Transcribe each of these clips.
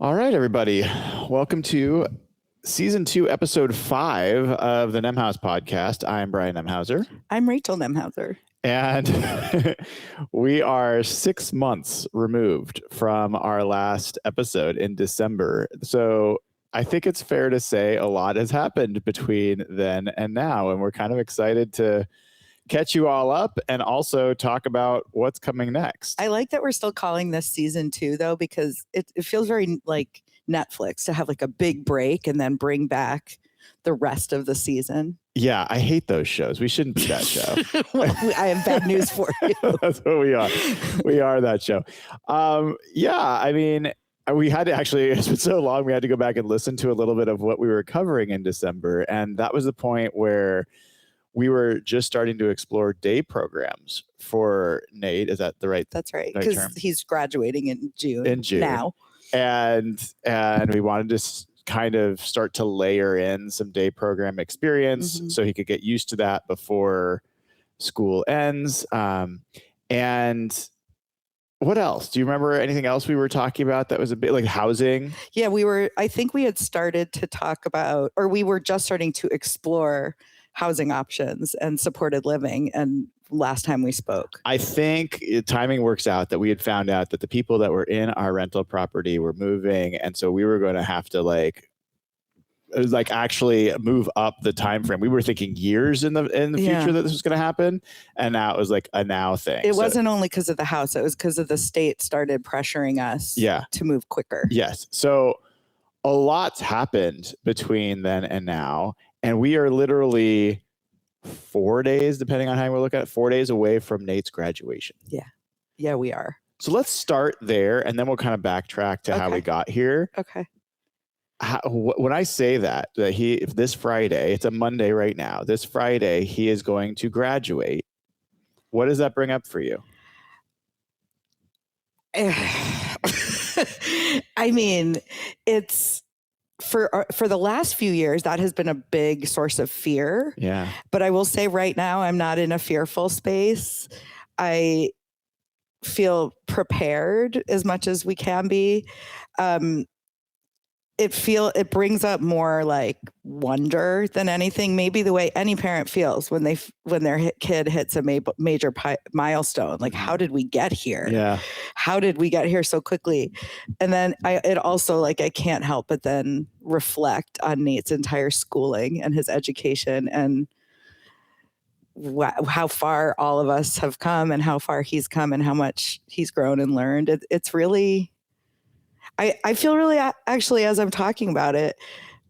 All right, everybody. Welcome to season 2, episode 5 of the Nemhaus podcast. I'm Brian Nemhauser. I'm Rachel Nemhauser. And we are 6 months removed from our last episode in December. So I think it's fair to say a lot has happened between then and now. And we're kind of excited to catch you all up and also talk about what's coming next. I like that we're still calling this season 2, though, because it feels very like Netflix to have like a big break and then bring back the rest of the season. Yeah, I hate those shows. We shouldn't be that show. Well, I have bad news for you. That's what we are. We are that show. Yeah, I mean, we had to actually, it's been so long, we had to go back and listen to a little bit of what we were covering in December. And that was the point where we were just starting to explore day programs for Nate. Is that the right? That's right. Because he's graduating in June now. And we wanted to kind of start to layer in some day program experience so he could get used to that before school ends. And what else? Do you remember anything else we were talking about that was a bit like housing? Yeah, I think we had started to talk about, or we were just starting to explore housing options and supported living. And last time we spoke, I think timing works out that we had found out that the people that were in our rental property were moving. And so we were going to have to actually move up the time frame. We were thinking years in the future that this was going to happen. And now it was like a now thing. It wasn't only because of the house. It was because of the state started pressuring us to move quicker. Yes. So a lot's happened between then and now. And we are literally 4 days, depending on how you look at it, 4 days away from Nate's graduation. Yeah. Yeah, we are. So let's start there, and then we'll kind of backtrack to how we got here. Okay. When I say that this Friday, it's a Monday right now, this Friday, he is going to graduate. What does that bring up for you? I mean, it's... For the last few years, that has been a big source of fear. Yeah. But I will say right now, I'm not in a fearful space. I feel prepared as much as we can be. It brings up more like wonder than anything. Maybe the way any parent feels when their kid hits a major milestone. Like, how did we get here? Yeah. How did we get here so quickly? And then it also I can't help but then reflect on Nate's entire schooling and his education and how far all of us have come and how far he's come and how much he's grown and learned. It's really... I feel really, actually, as I'm talking about it,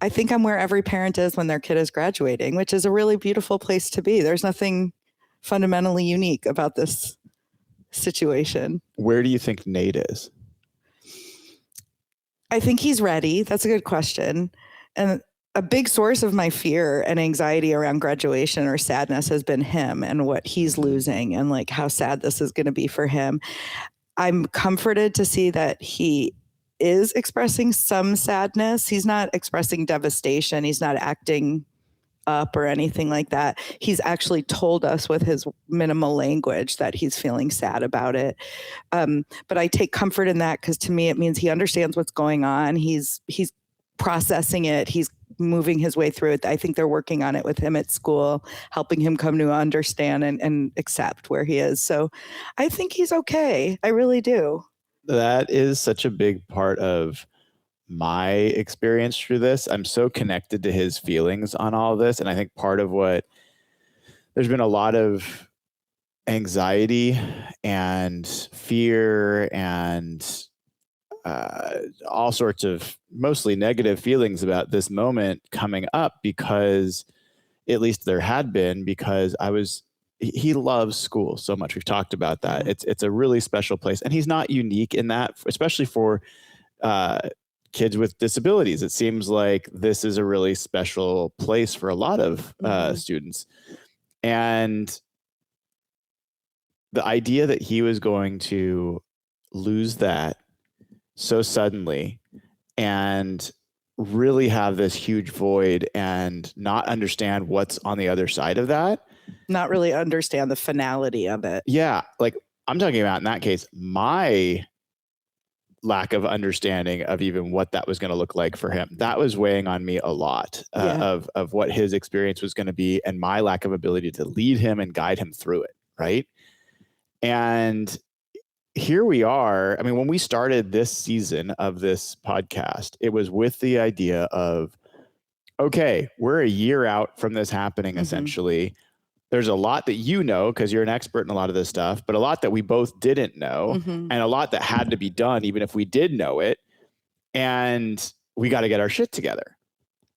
I think I'm where every parent is when their kid is graduating, which is a really beautiful place to be. There's nothing fundamentally unique about this situation. Where do you think Nate is? I think he's ready. That's a good question. And a big source of my fear and anxiety around graduation or sadness has been him and what he's losing and how sad this is going to be for him. I'm comforted to see that he is expressing some sadness. He's not expressing devastation. He's not acting up or anything like that. He's actually told us with his minimal language that he's feeling sad about it. But I take comfort in that because to me, it means he understands what's going on. He's processing it. He's moving his way through it. I think they're working on it with him at school, helping him come to understand and accept where he is. So I think he's okay. I really do. That is such a big part of my experience through this. I'm so connected to his feelings on all of this. And I think part of there's been a lot of anxiety and fear and all sorts of mostly negative feelings about this moment coming up because, at least there had been, because he loves school so much. We've talked about that. It's a really special place. And he's not unique in that, especially for kids with disabilities. It seems like this is a really special place for a lot of students. And the idea that he was going to lose that so suddenly and really have this huge void and not understand what's on the other side of that. Not really understand the finality of it. Yeah. I'm talking about in that case, my lack of understanding of even what that was going to look like for him. That was weighing on me a lot of what his experience was going to be and my lack of ability to lead him and guide him through it. Right. And here we are. I mean, when we started this season of this podcast, it was with the idea of, okay, we're a year out from this happening, essentially. There's a lot that you know because you're an expert in a lot of this stuff, but a lot that we both didn't know and a lot that had to be done even if we did know it. And we got to get our shit together.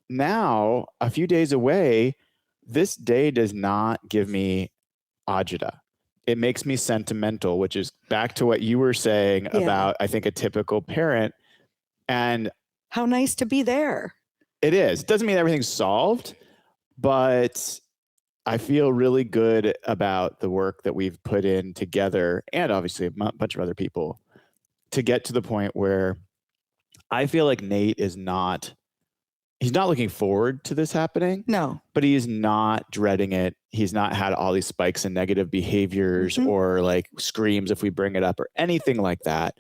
Now, a few days away, this day does not give me agita. It makes me sentimental, which is back to what you were saying about, I think, a typical parent. And how nice to be there. It is. It doesn't mean everything's solved, but I feel really good about the work that we've put in together and obviously a bunch of other people to get to the point where I feel like Nate is he's not looking forward to this happening. No. But he's not dreading it. He's not had all these spikes in negative behaviors or like screams if we bring it up or anything like that.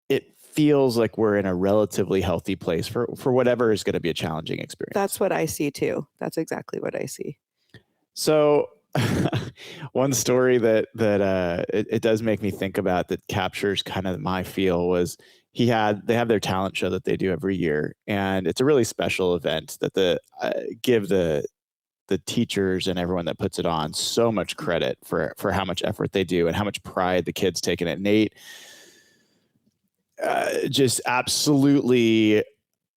It feels like we're in a relatively healthy place for whatever is going to be a challenging experience. That's what I see too. That's exactly what I see. So one story that it does make me think about that captures kind of my feel was they have their talent show that they do every year, and it's a really special event that give the teachers and everyone that puts it on so much credit for how much effort they do and how much pride the kids take in it. Nate just absolutely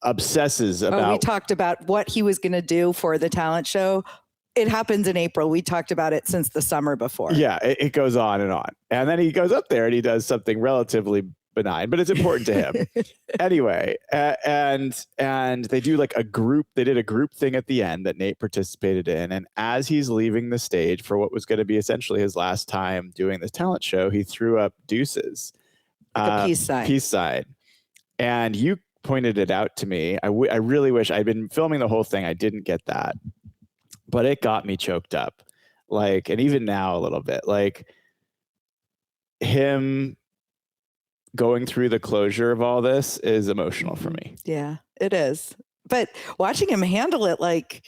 obsesses about. We talked about what he was going to do for the talent show. It happens in April. We talked about it since the summer before. Yeah, it goes on. And then he goes up there and he does something relatively benign, but it's important to him. Anyway, and they do like they did a group thing at the end that Nate participated in. And as he's leaving the stage for what was going to be essentially his last time doing this talent show, he threw up deuces. Like a peace sign. And you pointed it out to me. I really wish I'd been filming the whole thing. I didn't get that, but it got me choked up. Like, and even now a little bit, like him going through the closure of all this is emotional for me. Yeah, it is. But watching him handle it like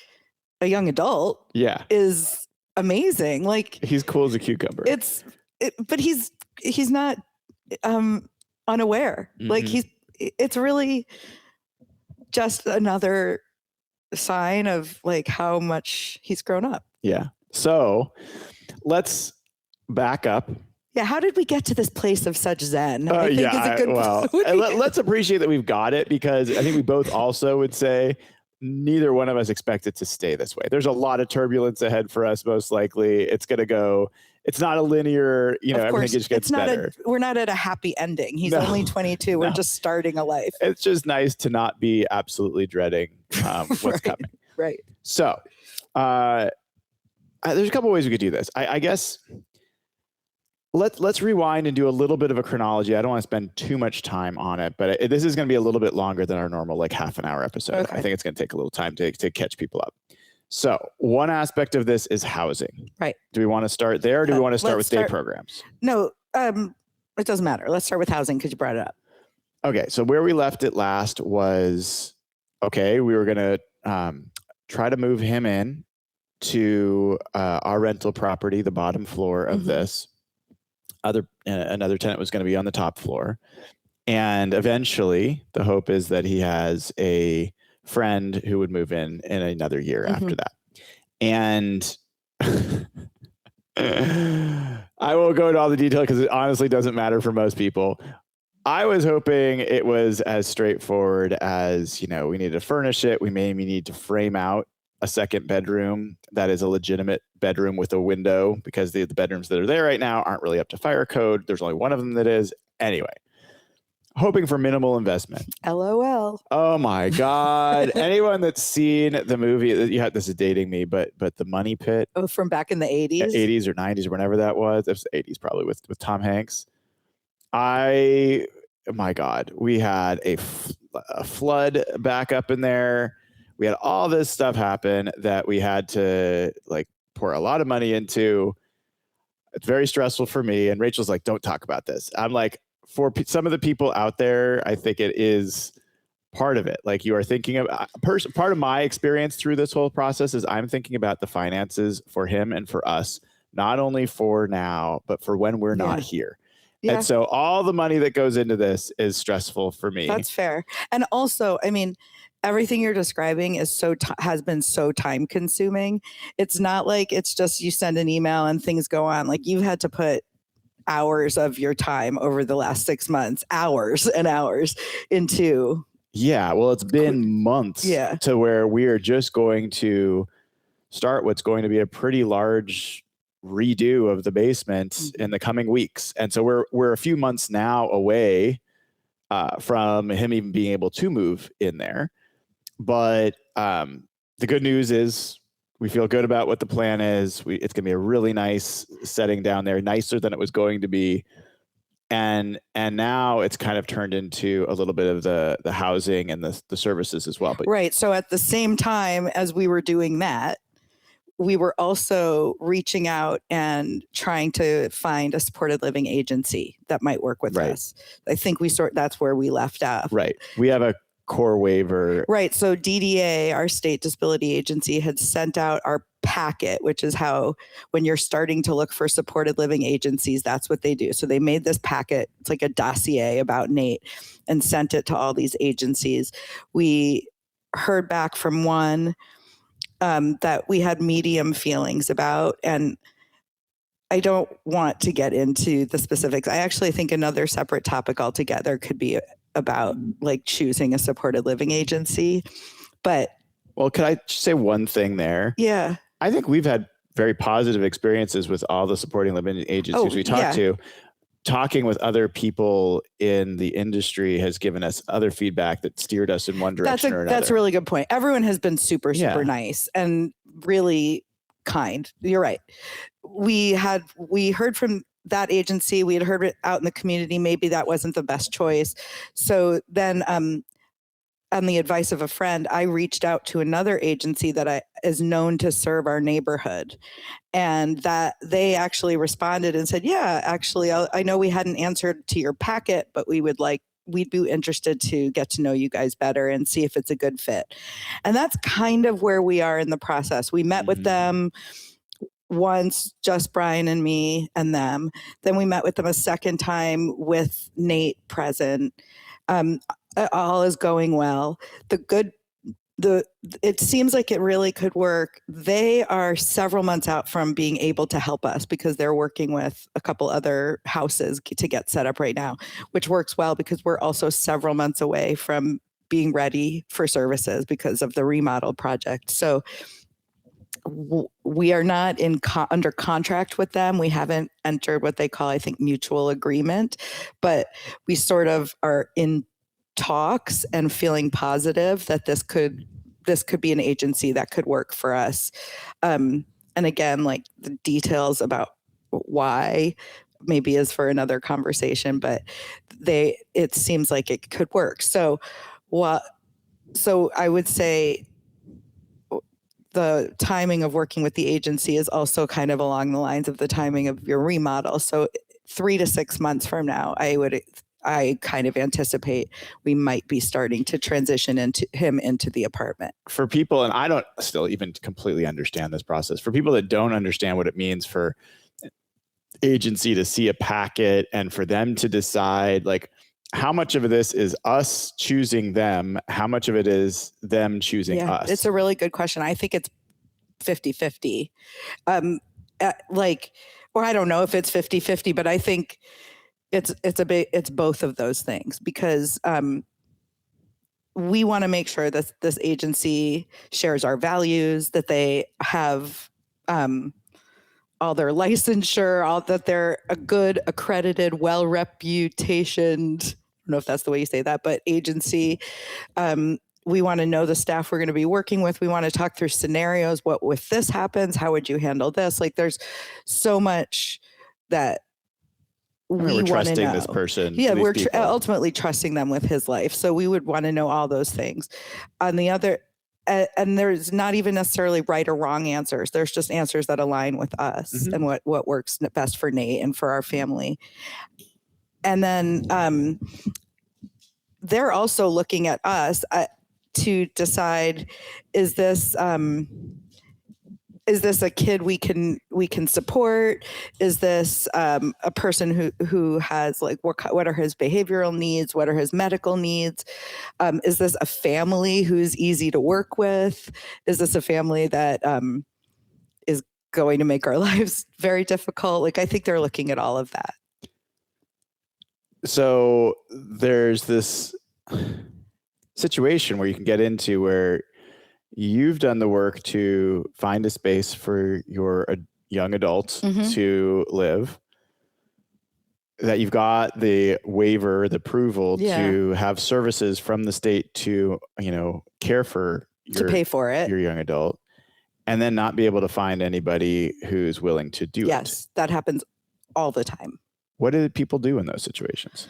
a young adult is amazing. Like, he's cool as a cucumber. But he's not unaware. Like it's really just another sign of like how much he's grown up. Yeah. So let's back up. Yeah. How did we get to this place of such zen? Let's appreciate that we've got it, because I think we both also would say neither one of us expect it to stay this way. There's a lot of turbulence ahead for us. Most likely it's going to go. It's not a linear, everything just gets better. We're not at a happy ending. He's only 22. We're just starting a life. It's just nice to not be absolutely dreading what's coming. Right. So there's a couple ways we could do this. I guess let's rewind and do a little bit of a chronology. I don't want to spend too much time on it, but this is going to be a little bit longer than our normal like half an hour episode. Okay. I think it's going to take a little time to catch people up. So one aspect of this is housing. Right. Do we want to start there, or do we want to start with day programs? No, it doesn't matter. Let's start with housing because you brought it up. Okay. So where we left it last was, we were going to try to move him in to our rental property, the bottom floor of this. Another tenant was going to be on the top floor. And eventually the hope is that he has a friend who would move in another year after that. And I won't go into all the detail because it honestly doesn't matter for most people. I was hoping it was as straightforward as, we need to furnish it. We maybe need to frame out a second bedroom that is a legitimate bedroom with a window, because the bedrooms that are there right now aren't really up to fire code. There's only one of them that is. Anyway, hoping for minimal investment. LOL. Oh my God. Anyone that's seen the movie, this is dating me, but the Money Pit. Oh, from back in the 80s? 80s or 90s or whenever that was. It was the 80s probably with Tom Hanks. My God, we had a flood back up in there. We had all this stuff happen that we had to like pour a lot of money into. It's very stressful for me. And Rachel's like, don't talk about this. I'm like, for some of the people out there, I think it is part of it. Like you are thinking of part of my experience through this whole process is I'm thinking about the finances for him and for us, not only for now, but for when we're not here. Yeah. And so all the money that goes into this is stressful for me. That's fair. And also, I mean, everything you're describing is has been so time consuming. It's not like it's just you send an email and things go on. Like you've had to put hours of your time over the last 6 months, hours and hours into. Yeah, well, it's been months to where we are just going to start what's going to be a pretty large redo of the basement in the coming weeks. And so we're a few months now away from him even being able to move in there. But the good news is we feel good about what the plan is. It's going to be a really nice setting down there, nicer than it was going to be. And now it's kind of turned into a little bit of the housing and the services as well. But right. So at the same time as we were doing that, we were also reaching out and trying to find a supported living agency that might work with us. I think that's where we left off. Right. We have a core waiver. Right. So DDA, our state disability agency, had sent out our packet, which is how when you're starting to look for supported living agencies, that's what they do. So they made this packet. It's like a dossier about Nate and sent it to all these agencies. We heard back from one that we had medium feelings about. And I don't want to get into the specifics. I actually think another separate topic altogether could be about like choosing a supported living agency. But well, could I just say one thing there? Yeah. I think we've had very positive experiences with all the supporting living agencies we talked to. Talking with other people in the industry has given us other feedback that steered us in one direction or another. That's a really good point. Everyone has been super nice and really kind. You're right. We heard from that agency. We had heard it out in the community. Maybe that wasn't the best choice. So then on the advice of a friend, I reached out to another agency that is known to serve our neighborhood. And that they actually responded and said, yeah, actually, I know we hadn't answered to your packet, but we'd be interested to get to know you guys better and see if it's a good fit. And that's kind of where we are in the process. We met with them once, just Brian and me and them. Then we met with them a second time with Nate present. All is going well. It seems like it really could work. They are several months out from being able to help us because they're working with a couple other houses to get set up right now, which works well because we're also several months away from being ready for services because of the remodel project. So we are not under contract with them. We haven't entered what they call, I think, mutual agreement, but we sort of are in talks and feeling positive that this could be an agency that could work for us. And again, like the details about why maybe is for another conversation, but it seems like it could work. So I would say the timing of working with the agency is also kind of along the lines of the timing of your remodel. So 3 to 6 months from now, I kind of anticipate we might be starting to transition into the apartment. For people, and I don't still even completely understand this process, for people that don't understand what it means for agency to see a packet and for them to decide, like, how much of this is us choosing them? How much of it is them choosing us? It's a really good question. I think it's 50-50. Or I don't know if it's 50-50, but I think it's both of those things because we want to make sure that this agency shares our values, that they have all their licensure, that they're a good, accredited, well-reputationed, I don't know if that's the way you say that, but agency. We want to know the staff we're going to be working with. We want to talk through scenarios. What if this happens? How would you handle this? Like there's so much that we're trusting this person. Yeah, we're ultimately trusting them with his life. So we would want to know all those things. On the other, and there's not even necessarily right or wrong answers. There's just answers that align with us and what works best for Nate and for our family. And then they're also looking at us to decide, is this a kid we can support? Is this a person who has like what are his behavioral needs? What are his medical needs? Is this a family who's easy to work with? Is this a family that is going to make our lives very difficult? Like, I think they're looking at all of that. So there's this situation where you can get into where you've done the work to find a space for your young adults to live, that you've got the waiver, the approval to have services from the state to, care for to pay for it, your young adult, and then not be able to find anybody who's willing to do it. Yes, that happens all the time. What do people do in those situations?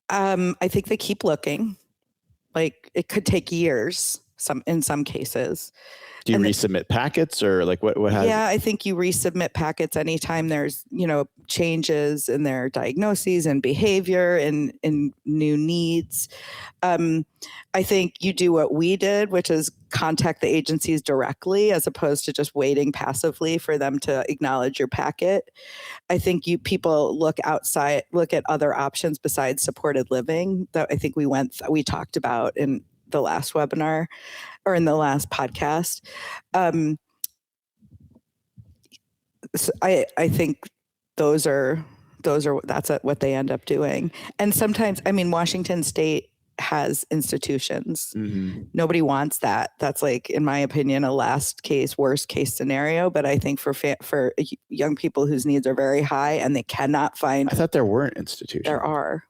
I think they keep looking. Like, it could take years. In some cases. Do you resubmit packets, or like what has? Yeah, I think you resubmit packets anytime there's, changes in their diagnoses and behavior and new needs. I think you do what we did, which is contact the agencies directly as opposed to just waiting passively for them to acknowledge your packet. I think people look at other options besides supported living that I think we talked about in the last webinar or in the last podcast. So I think that's what they end up doing. And sometimes, Washington State has institutions. Nobody wants that. That's, like, in my opinion, a worst case scenario. But I think for young people whose needs are very high and they cannot find. I thought there weren't institutions. There are.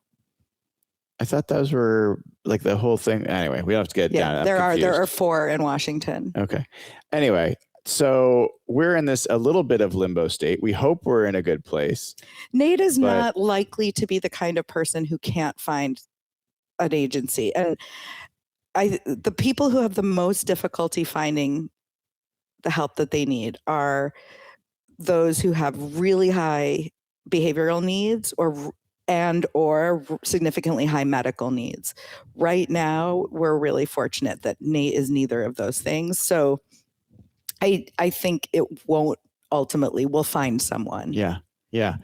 I thought those were like the whole thing. Anyway, we don't have to get down. There are 4 in Washington. Okay. Anyway, so we're in a little bit of limbo state. We hope we're in a good place. Nate is not likely to be the kind of person who can't find an agency. And the people who have the most difficulty finding the help that they need are those who have really high behavioral needs or significantly high medical needs. Right now, we're really fortunate that Nate is neither of those things. So I think it won't ultimately, we'll find someone. Yeah. Yeah.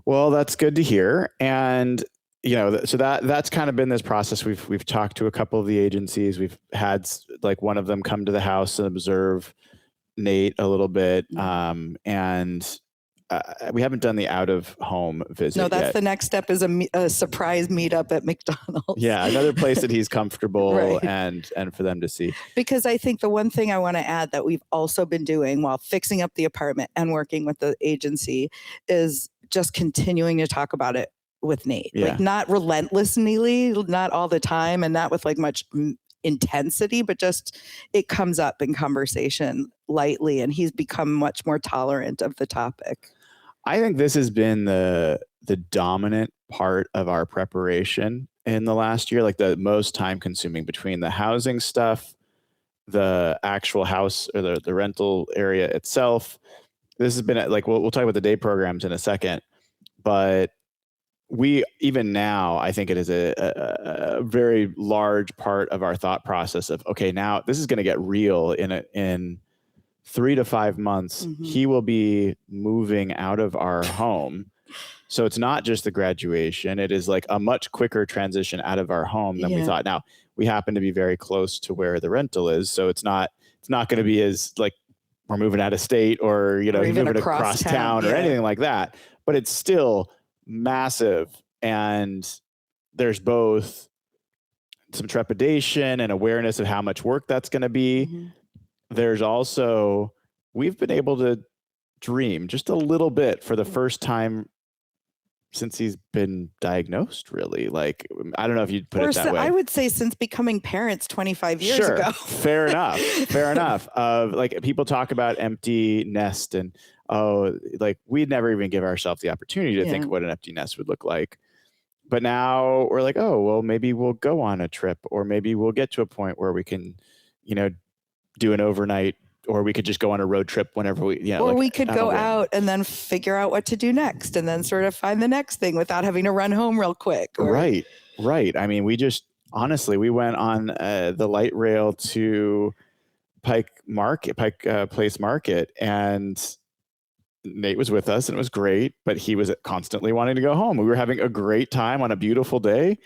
Well, that's good to hear. And, so that's kind of been this process. We've talked to a couple of the agencies. We've had like one of them come to the house and observe Nate a little bit. And we haven't done the out of home visit. No, that's yet. The next step is a surprise meetup at McDonald's. Yeah, another place that he's comfortable right. and for them to see. Because I think the one thing I want to add that we've also been doing while fixing up the apartment and working with the agency is just continuing to talk about it with Nate. Yeah. Like, not relentlessly, not all the time, and not with like much intensity, but just it comes up in conversation lightly, and he's become much more tolerant of the topic. I think this has been the dominant part of our preparation in the last year, like the most time consuming between the housing stuff, the actual house or the rental area itself. This has been like, we'll talk about the day programs in a second, but even now, I think it is a very large part of our thought process of, okay, now this is going to get real in 3 to 5 months. He will be moving out of our home. So it's not just the graduation. It is like a much quicker transition out of our home than we thought. Now, we happen to be very close to where the rental is. So it's not going to be as like we're moving out of state or, moving across town or anything like that. But it's still massive. And there's both some trepidation and awareness of how much work that's going to be. There's also, we've been able to dream just a little bit for the first time since he's been diagnosed, really. Like, I don't know if you'd put it that way. I would say since becoming parents 25 years ago. Fair enough. Fair enough. Like, people talk about empty nest and, like, we'd never even give ourselves the opportunity to think of what an empty nest would look like. But now we're like, well, maybe we'll go on a trip, or maybe we'll get to a point where we can, do an overnight or we could just go on a road trip whenever we, you know, or like we could on a go whim. out and then figure out what to do next and then sort of find the next thing without having to run home real quick. Right. I mean, we just, honestly, we went on the light rail to Pike Place Market, and Nate was with us and it was great, but he was constantly wanting to go home. We were having a great time on a beautiful day.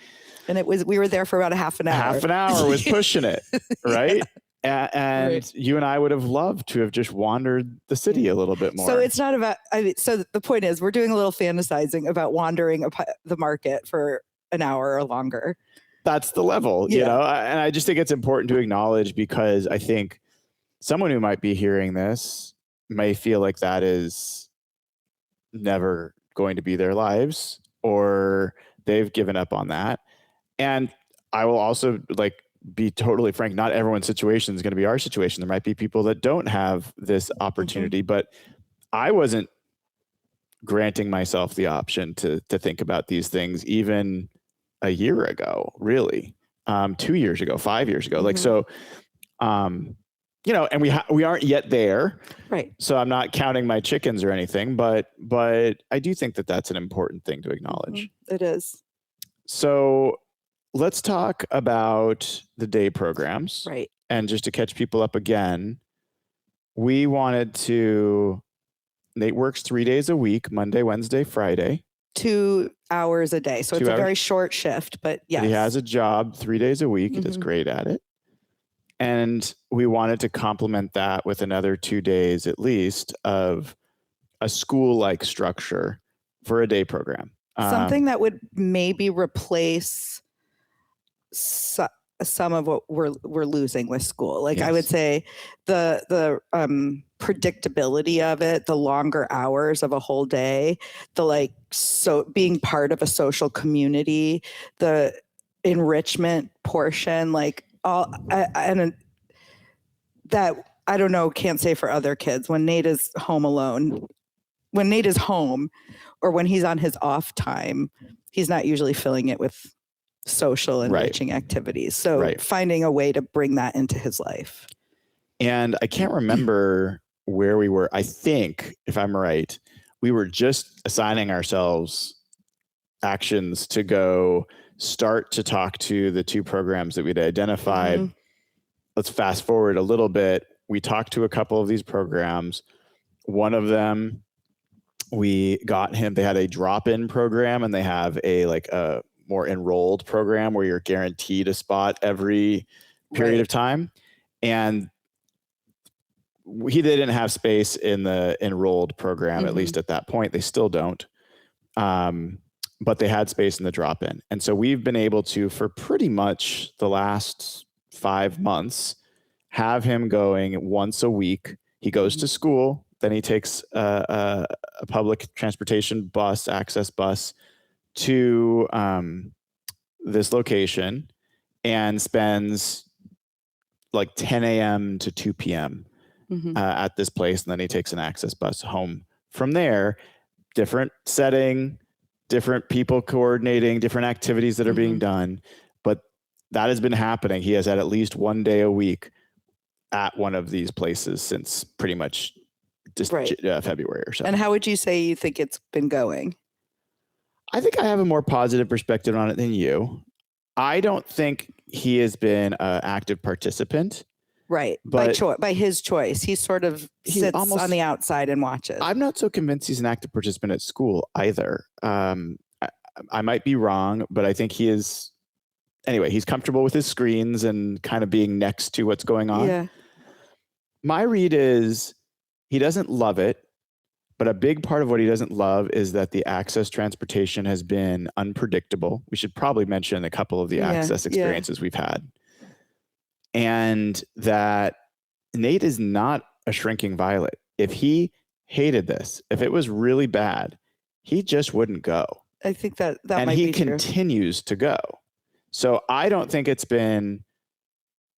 And we were there for about a half an hour. Half an hour was pushing it, right? Yeah. And right. You and I would have loved to have just wandered the city a little bit more. So it's not about, so the point is we're doing a little fantasizing about wandering the market for an hour or longer. That's the level, you know? And I just think it's important to acknowledge, because I think someone who might be hearing this may feel like that is never going to be their lives, or they've given up on that. And I will also be totally frank, not everyone's situation is going to be our situation. There might be people that don't have this opportunity, but I wasn't granting myself the option to think about these things even a year ago, really, 2 years ago, 5 years ago. You know, and we aren't yet there. Right. So I'm not counting my chickens or anything, but I do think that that's an important thing to acknowledge. It is. So let's talk about the day programs. Right. And just to catch people up again, we wanted to, Nate works 3 days a week, Monday, Wednesday, Friday. 2 hours a day. So it's a very short shift, but yes. He has a job 3 days a week. He does great at it. And we wanted to complement that with another 2 days at least of a school-like structure for a day program. Something that would maybe replace some of what we're losing with school. Like, yes. I would say the predictability of it, the longer hours of a whole day, so being part of a social community, the enrichment portion, and that, I don't know, can't say for other kids. When Nate is home alone, when Nate is home or when he's on his off time, he's not usually filling it with social enriching activities. So finding a way to bring that into his life. And I can't remember where we were. I think, if I'm right, we were just assigning ourselves actions to go start to talk to the 2 programs that we'd identified. Let's fast forward a little bit. We talked to a couple of these programs. One of them, we got him, they had a drop-in program, and they have a more enrolled program where you're guaranteed a spot every period of time. And they didn't have space in the enrolled program, at least at that point. They still don't. But they had space in the drop-in. And so we've been able to, for pretty much the last 5 months, have him going once a week. He goes to school, then he takes a public transportation bus, access bus, to this location and spends 10 a.m. to 2 p.m. At this place. And then he takes an access bus home. From there, different setting, different people coordinating, different activities that are being done. But that has been happening. He has had at least 1 day a week at one of these places since pretty much just February or so. And how would you say you think it's been going? I think I have a more positive perspective on it than you. I don't think he has been an active participant. Right. By his choice. He sort of sits on the outside and watches. I'm not so convinced he's an active participant at school either. I might be wrong, but I think he is. Anyway, he's comfortable with his screens and kind of being next to what's going on. Yeah. My read is he doesn't love it. But a big part of what he doesn't love is that the access transportation has been unpredictable. We should probably mention a couple of the access experiences we've had. And that Nate is not a shrinking violet. If he hated this, if it was really bad, he just wouldn't go. I think that and might be true. And he continues to go. So I don't think it's been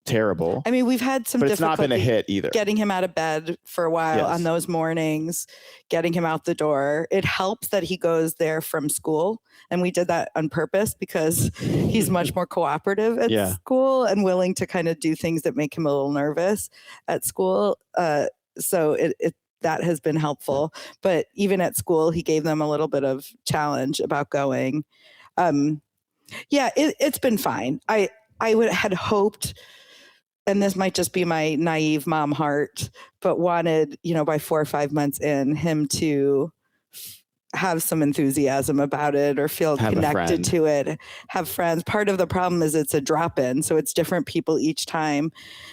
terrible. I mean, we've had some but it's not been a hit either. Getting him out of bed for a while on those mornings, getting him out the door. It helps that he goes there from school. And we did that on purpose because he's much more cooperative at school and willing to kind of do things that make him a little nervous at school. So that has been helpful. But even at school, he gave them a little bit of challenge about going. It's been fine. I had hoped, and this might just be my naive mom heart, but wanted, by 4 or 5 months in, him to have some enthusiasm about it or feel connected to it, have friends. Part of the problem is it's a drop-in, so it's different people each time.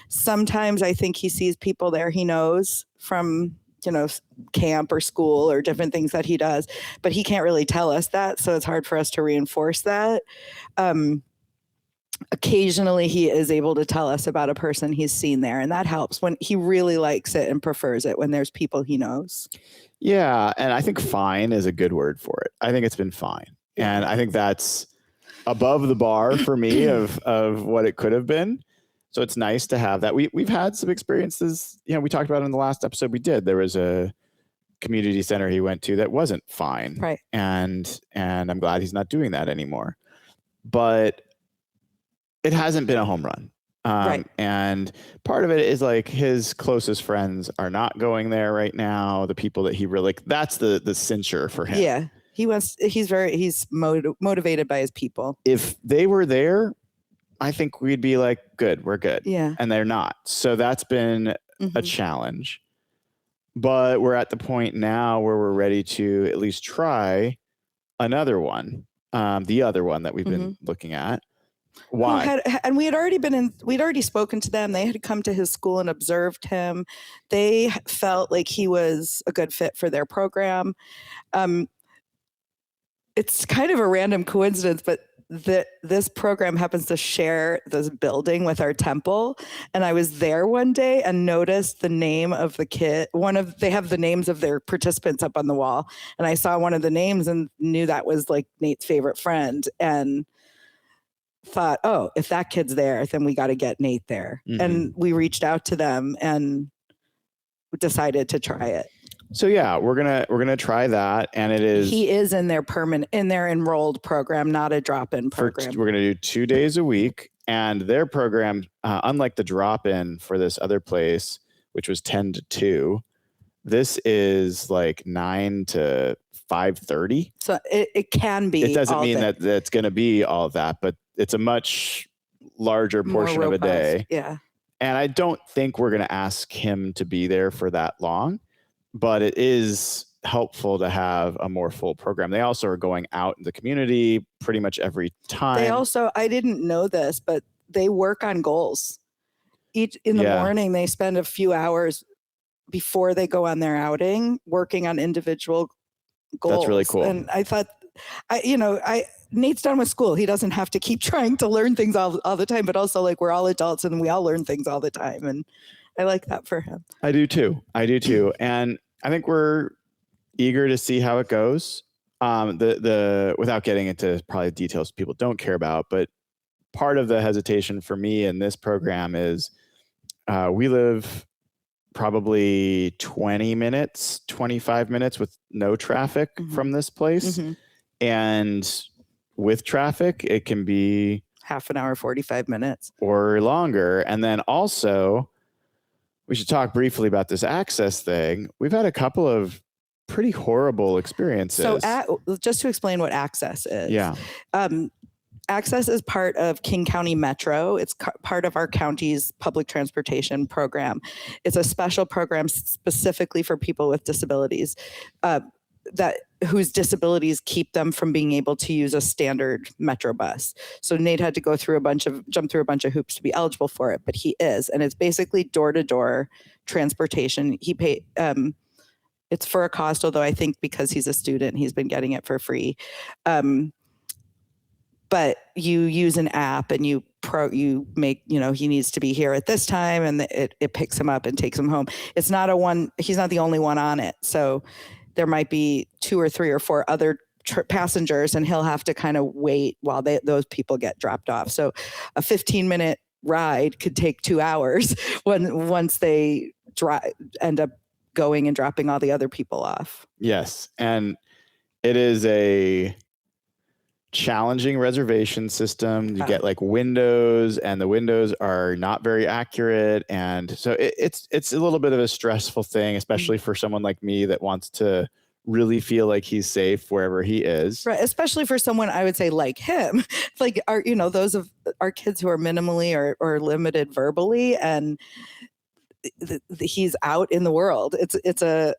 Sometimes I think he sees people there he knows from, camp or school or different things that he does, but he can't really tell us that, so it's hard for us to reinforce that. Occasionally he is able to tell us about a person he's seen there, and that helps when he really likes it and prefers it when there's people he knows. Yeah, and I think fine is a good word for it. I think it's been fine. And I think that's above the bar for me of what it could have been. So it's nice to have that. We've had some experiences, we talked about it in the last episode we did. There was a community center he went to that wasn't fine. Right. And I'm glad he's not doing that anymore. But it hasn't been a home run. Right. And part of it is like his closest friends are not going there right now. The people that he really, that's the censure for him. Yeah. He's motivated by his people. If they were there, I think we'd be like, good, we're good. Yeah. And they're not. So that's been a challenge. But we're at the point now where we're ready to at least try another one, the other one that we've been looking at. Why? We'd already spoken to them. They had come to his school and observed him. They felt like he was a good fit for their program. It's kind of a random coincidence, but this program happens to share this building with our temple. And I was there one day and noticed the name of the kid. They have the names of their participants up on the wall. And I saw one of the names and knew that was like Nate's favorite friend. And thought, oh, if that kid's there, then we got to get Nate there. And we reached out to them and decided to try it. So yeah, we're gonna try that, and he is in their enrolled program, not a drop-in program. We're gonna do 2 days a week, and their program, unlike the drop-in for this other place, which was 10 to 2, this is like 9 to 5:30. So it can be. It doesn't mean that it's going to be all of that, but it's a much larger portion of a day. Yeah. And I don't think we're going to ask him to be there for that long, but it is helpful to have a more full program. They also are going out in the community pretty much every time. I didn't know this, but they work on goals. In the morning, they spend a few hours before they go on their outing working on individual goals. That's really cool. And I thought, Nate's done with school. He doesn't have to keep trying to learn things all the time, but also like we're all adults and we all learn things all the time. And I like that for him. I do too. And I think we're eager to see how it goes. Without getting into probably details people don't care about, but part of the hesitation for me in this program is we live probably 25 minutes with no traffic from this place. And with traffic, it can be half an hour, 45 minutes or longer. And then also, we should talk briefly about this access thing. We've had a couple of pretty horrible experiences. So just to explain what access is. Yeah. Access is part of King County Metro. It's part of our county's public transportation program. It's a special program specifically for people with disabilities whose disabilities keep them from being able to use a standard Metro bus. So Nate had to jump through a bunch of hoops to be eligible for it, but he is, and it's basically door-to-door transportation. He paid. It's for a cost, although I think because he's a student, he's been getting it for free. But you use an app and you make, he needs to be here at this time, and it picks him up and takes him home. It's not he's not the only one on it. So there might be 2 or 3 or 4 other passengers, and he'll have to kind of wait while those people get dropped off. So a 15-minute ride could take 2 hours once they end up going and dropping all the other people off. Yes. And it is a challenging reservation system. You get like windows, and the windows are not very accurate. And so it's a little bit of a stressful thing, especially for someone like me that wants to really feel like he's safe wherever he is. Right. Especially for someone, I would say, like him, like those of our kids who are minimally or limited verbally, and he's out in the world. It's a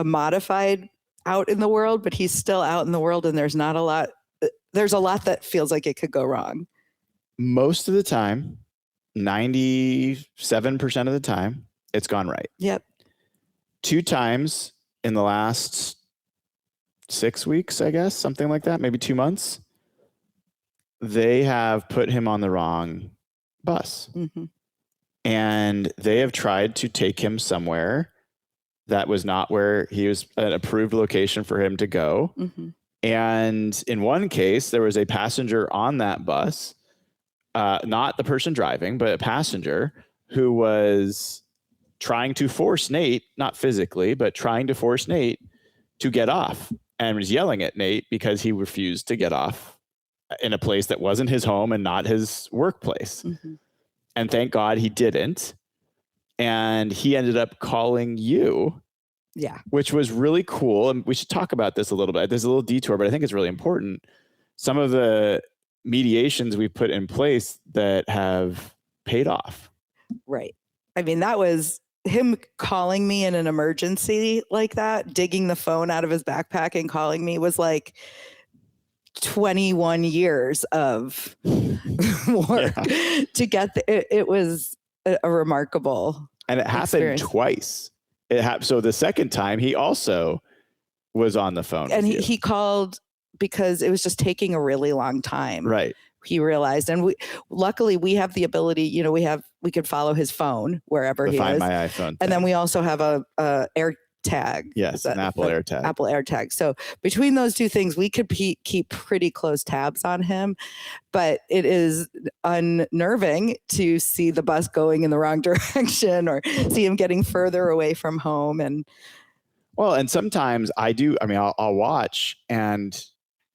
modified out in the world, but he's still out in the world, and there's a lot that feels like it could go wrong. Most of the time, 97% of the time, it's gone right. Yep. 2 times in the last 6 weeks, I guess, something like that, maybe 2 months, they have put him on the wrong bus. Mm-hmm. And they have tried to take him somewhere that was not where he was, an approved location for him to go. Mm-hmm. And in one case, there was a passenger on that bus, not the person driving, but a passenger who was trying to force Nate, not physically, but trying to force Nate to get off, and was yelling at Nate because he refused to get off in a place that wasn't his home and not his workplace. Mm-hmm. And thank God he didn't. And he ended up calling you. Yeah. Which was really cool. And we should talk about this a little bit. There's a little detour, but I think it's really important. Some of the mediations we've put in place that have paid off. Right. I mean, that was him calling me in an emergency like that, digging the phone out of his backpack and calling me, was like 21 years of work to get it was a remarkable and it happened twice. So the second time he also was on the phone, and he called because it was just taking a really long time. Right. He realized, and luckily we have the ability, we could follow his phone wherever he is. Find My iPhone thing. And then we also have a Air Tag. Yes, an Apple AirTag. Apple AirTag. So between those two things, we could keep pretty close tabs on him. But it is unnerving to see the bus going in the wrong direction, or see him getting further away from home. And sometimes I'll watch, and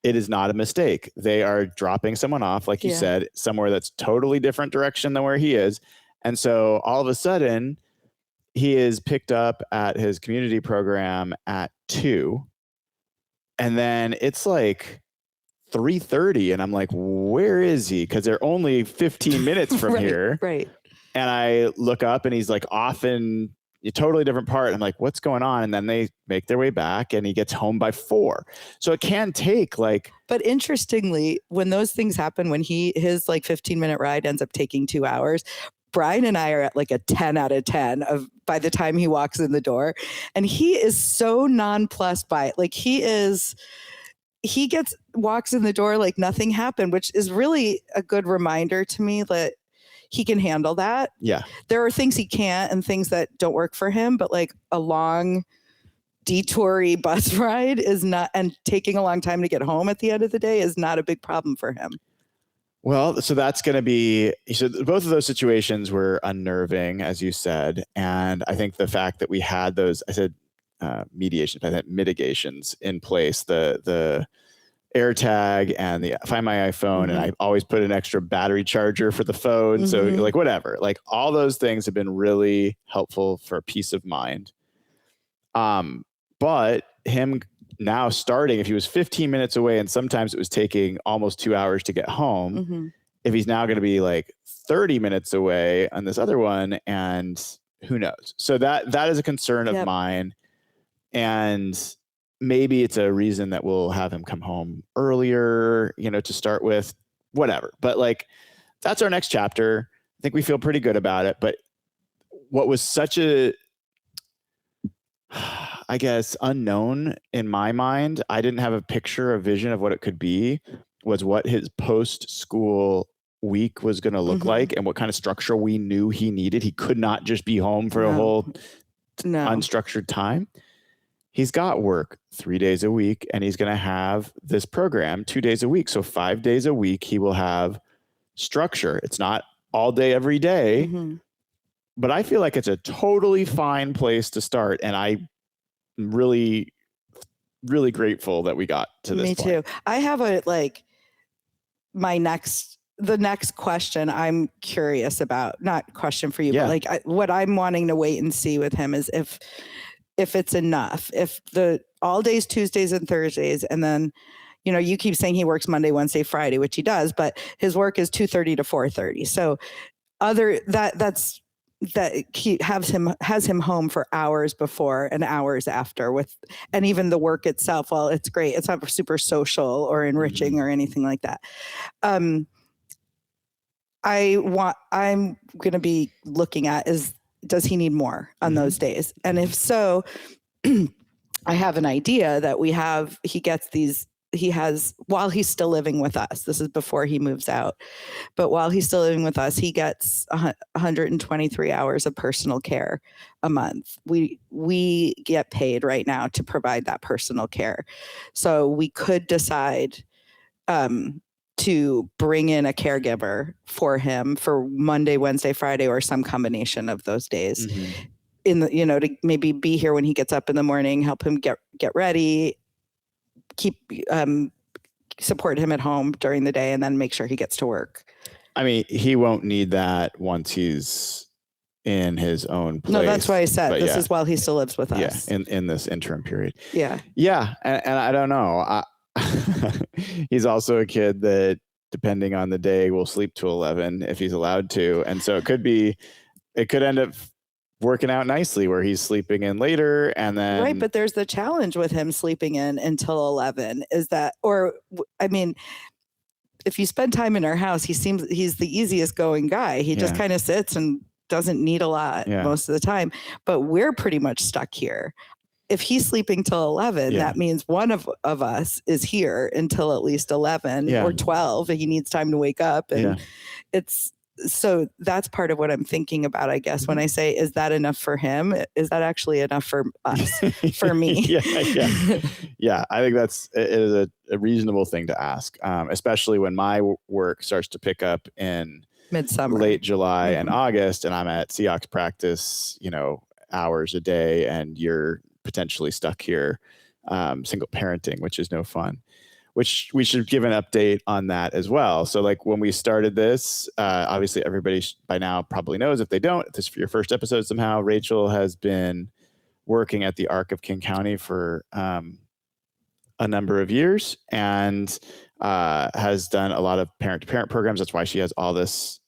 it is not a mistake. They are dropping someone off, like you said, somewhere that's totally different direction than where he is. And so all of a sudden, he is picked up at his community program at 2. And then it's like 3:30. And I'm like, where is he? Because they're only 15 minutes from here. Right. And I look up, and he's like off in a totally different part. I'm like, what's going on? And then they make their way back, and he gets home by 4. So it can take But interestingly, when those things happen, when his 15-minute ride ends up taking 2 hours, Brian and I are at like a 10 out of 10 by the time he walks in the door. And he is so nonplussed by it. He walks in the door like nothing happened, which is really a good reminder to me that he can handle that. Yeah. There are things he can't, and things that don't work for him, but like a long detoury bus ride is not, and taking a long time to get home at the end of the day is not a big problem for him. Well, so that's going to be, so both of those situations were unnerving, as you said. And I think the fact that we had those, I said mediations, I said mitigations in place, the AirTag and the Find My iPhone, and I always put an extra battery charger for the phone. So whatever, all those things have been really helpful for peace of mind. But him now starting, if he was 15 minutes away, and sometimes it was taking almost 2 hours to get home, if he's now going to be 30 minutes away on this other one, and who knows? So that is a concern of mine. And maybe it's a reason that we'll have him come home earlier, to start with, whatever. But that's our next chapter. I think we feel pretty good about it. But what was such a, I guess, unknown in my mind, I didn't have a picture, a vision of what it could be, was what his post-school week was going to look like, and what kind of structure we knew he needed. He could not just be home for a whole unstructured time. He's got work 3 days a week, and he's going to have this program 2 days a week. So 5 days a week, he will have structure. It's not all day, every day. Mm-hmm. But I feel like it's a totally fine place to start. And I'm really, really grateful that we got to this Me point. too. I have the next question I'm curious about, not question for you, Yeah. but like what I'm wanting to wait and see with him is if it's enough, if the all days, Tuesdays and Thursdays, and then, you know, you keep saying he works Monday, Wednesday, Friday, which he does, but his work is 2:30 to 4:30. So that he has him home for hours before and hours after and even the work itself, well, it's great. It's not super social or enriching or anything like that. I'm going to be looking at does he need more on those days? And if so, I have an idea that he has, while he's still living with us, this is before he moves out, but while he's still living with us, he gets 123 hours of personal care a month. We get paid right now to provide that personal care. So we could decide to bring in a caregiver for him for Monday, Wednesday, Friday, or some combination of those days. To maybe be here when he gets up in the morning, help him get ready, keep support him at home during the day, and then make sure he gets to work. I mean, he won't need that once he's in his own place. No, that's why I said this is while he still lives with us. Yeah, in this interim period. Yeah. Yeah, and I don't know. He's also a kid that, depending on the day, will sleep to 11 if he's allowed to, and so it could end up working out nicely where he's sleeping in later, and then right. But there's the challenge with him sleeping in until 11 is that, or I mean, if you spend time in our house, he's the easiest going guy. He just kind of sits and doesn't need a lot most of the time, but we're pretty much stuck here. If he's sleeping till 11, that means one of us is here until at least 11 or 12. And he needs time to wake up. And so that's part of what I'm thinking about, I guess, when I say, is that enough for him? Is that actually enough for us, for me? Yeah. I think it is a reasonable thing to ask, especially when my work starts to pick up in midsummer, late July and August, and I'm at Seahawks practice, hours a day, and you're potentially stuck here, single parenting, which is no fun. Which we should give an update on that as well. So like when we started this, obviously everybody by now probably knows. If they don't, if this is for your first episode somehow, Rachel has been working at the Arc of King County for a number of years, and has done a lot of parent-to-parent programs. That's why she has all this,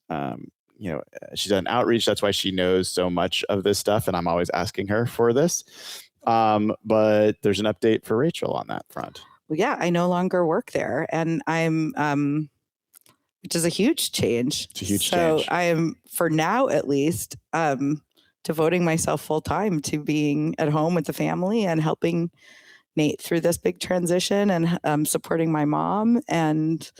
she's done outreach. That's why she knows so much of this stuff, and I'm always asking her for this. But there's an update for Rachel on that front. Well, yeah, I no longer work there, and I'm, which is a huge change. It's a huge change. So I am, for now at least, devoting myself full time to being at home with the family and helping Nate through this big transition, and supporting my mom, and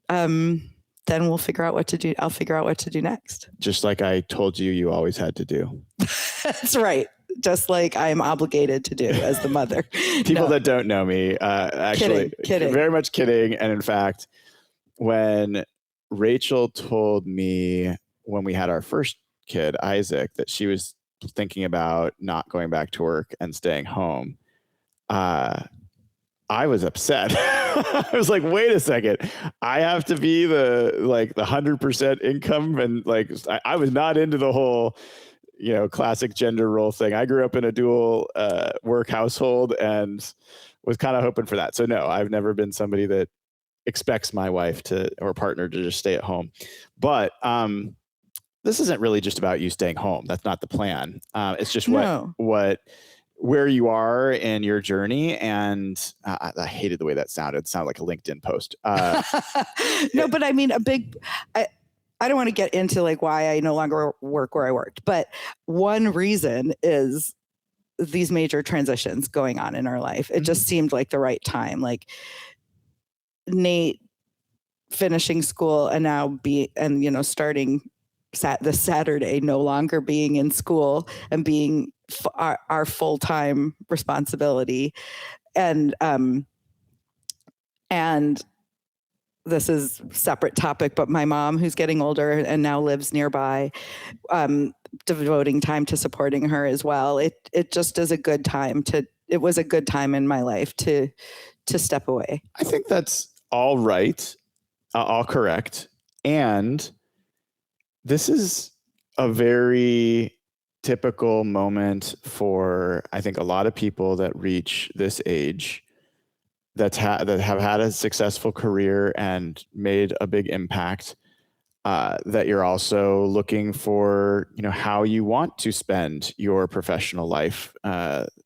then we'll figure out what to do. I'll figure out what to do next. Just like I told you always had to do. That's right. Just like I'm obligated to do as the mother. People that don't know me, actually, kidding. Very much kidding. And in fact, when Rachel told me when we had our first kid, Isaac, that she was thinking about not going back to work and staying home, I was upset. I was like, wait a second. I have to be the 100% income. And I was not into the whole, classic gender role thing. I grew up in a dual work household and was kind of hoping for that. So no, I've never been somebody that expects my wife or partner to just stay at home. But this isn't really just about you staying home. That's not the plan. It's just where you are in your journey. And I hated the way that sounded. It sounded like a LinkedIn post. No, but I mean, I don't want to get into why I no longer work where I worked, but one reason is these major transitions going on in our life. It just seemed like the right time. Like Nate finishing school and now starting this Saturday, no longer being in school and being our full-time responsibility. And this is separate topic, but my mom, who's getting older and now lives nearby, devoting time to supporting her as well. It just is a good time it was a good time in my life to step away. I think that's all right, all correct. And this is a very typical moment for, I think, a lot of people that reach this age that have had a successful career and made a big impact. That you're also looking for, how you want to spend your professional life,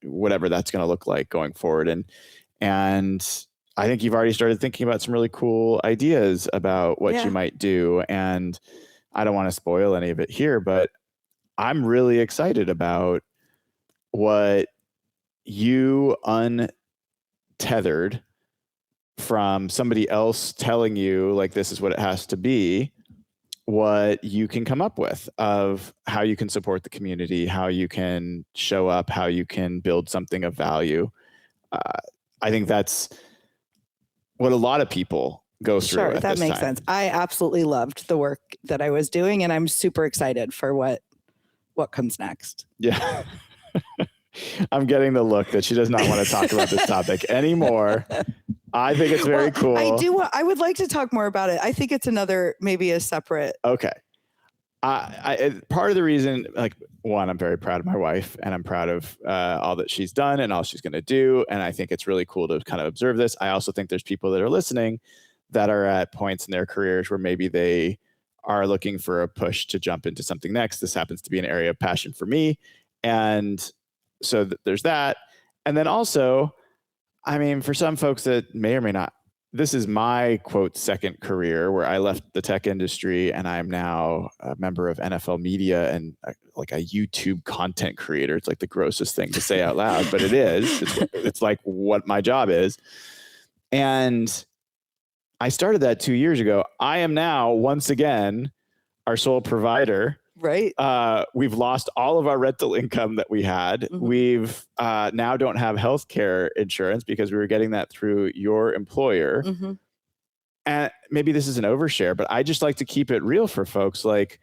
whatever that's going to look like going forward. And I think you've already started thinking about some really cool ideas about what you might do. And I don't want to spoil any of it here, but I'm really excited about what you untethered from somebody else telling you, like, this is what it has to be, what you can come up with of how you can support the community, how you can show up, how you can build something of value. I think that's what a lot of people go through. Sure, that makes sense. I absolutely loved the work that I was doing, and I'm super excited for what comes next. Yeah. I'm getting the look that she does not want to talk about this topic anymore. I think it's very cool. I would like to talk more about it. I think it's maybe a separate. Okay. Part of the reason, one, I'm very proud of my wife, and I'm proud of all that she's done and all she's going to do. And I think it's really cool to kind of observe this. I also think there's people that are listening that are at points in their careers where maybe they are looking for a push to jump into something next. This happens to be an area of passion for me. And so there's that. And then also, for some folks that may or may not, this is my, quote, second career, where I left the tech industry and I'm now a member of NFL media and like a YouTube content creator. It's like the grossest thing to say out loud, but it is. It's like what my job is. And I started that 2 years ago. I am now, once again, our sole provider. Right. We've lost all of our rental income that we had. Mm-hmm. We've now don't have healthcare insurance because we were getting that through your employer. Mm-hmm. And maybe this is an overshare, but I just like to keep it real for folks. Like,